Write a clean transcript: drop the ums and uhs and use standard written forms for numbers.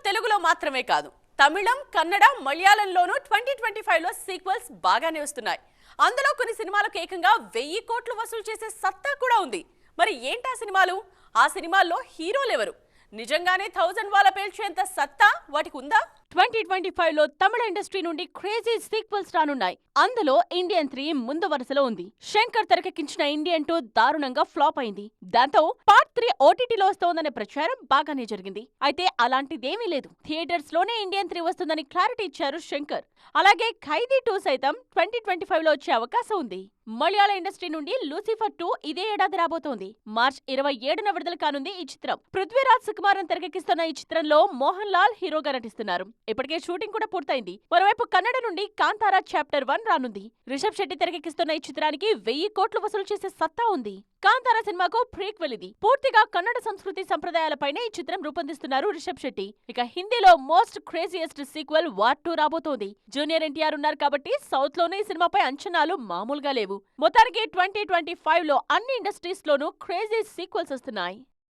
తెలుగులో మాత్రమే కాదు, తమిళం, కన్నడ, మలయాళంలోనూ 2025లో సీక్వెల్స్ బాగానే వస్తున్నాయి. అందులో కొన్ని సినిమాలకు ఏకంగా 1000 కోట్లు వసూలు చేసే సత్తా కూడా ఉంది. మరి ఏంటా సినిమాలు? ఆ సినిమాల్లో హీరోలెవరు? నిజంగానే 1000 వాల పేల్చేంత సత్తా వాటికి ఉందా? 2025లో తమిళ ఇండస్ట్రీ నుండి క్రేజీ సీక్వెల్స్ రానున్నాయి. అందులో ఇండియన్ 3 ముందు వరుసలో ఉంది. శంకర్ తెరకెక్కించిన ఇండియన్ 2 దారుణంగా ఫ్లాప్ అయింది. దాంతో పార్ట్ 3 ఓటీటీలో వస్తోందనే ప్రచారం బాగానే జరిగింది. అయితే అలాంటిదేమీ లేదు. థియేటర్స్ లోనే ఇండియన్ 3 వస్తుందని క్లారిటీ ఇచ్చారు శంకర్. అలాగే ఖైదీ 2 సైతం 2025లో వచ్చే అవకాశం ఉంది. మలయాళ ఇండస్ట్రీ నుండి లూసిఫర్ 2 ఇదే ఏడాది రాబోతోంది. మార్చ్ 27న విడుదల కానుంది ఈ చిత్రం. పృథ్వీరాజ్ సుకుమారన్ తెరకెక్కిస్తున్న ఈ చిత్రంలో మోహన్ లాల్ హీరోగా నటిస్తున్నారు. ఇప్పటికే షూటింగ్ కూడా పూర్తయింది. మరోవైపు కన్నడ నుండి కాంతారా చాప్టర్ 1 రానుంది. రిషబ్ శెట్టి తెరకెక్కిస్తున్న ఈ చిత్రానికి 1000 కోట్లు వసూలు చేసే సత్తా ఉంది. కాంతారా సినిమాకు ప్రీక్వెల్ ఇది. పూర్తిగా కన్నడ సంస్కృతి సంప్రదాయాలపైనే ఈ చిత్రం రూపొందిస్తున్నారు రిషబ్ శెట్టి. ఇక హిందీలో మోస్ట్ క్రేజియస్ట్ సీక్వెల్ వార్ 2 రాబోతోంది. జూనియర్ ఎన్టీఆర్ ఉన్నారు కాబట్టి సౌత్ లోనే ఈ సినిమాపై అంచనాలు మామూలుగా లేవు. మొత్తానికి 2025లో అన్ని ఇండస్ట్రీస్ లోనూ క్రేజీ సీక్వెల్స్ వస్తున్నాయి.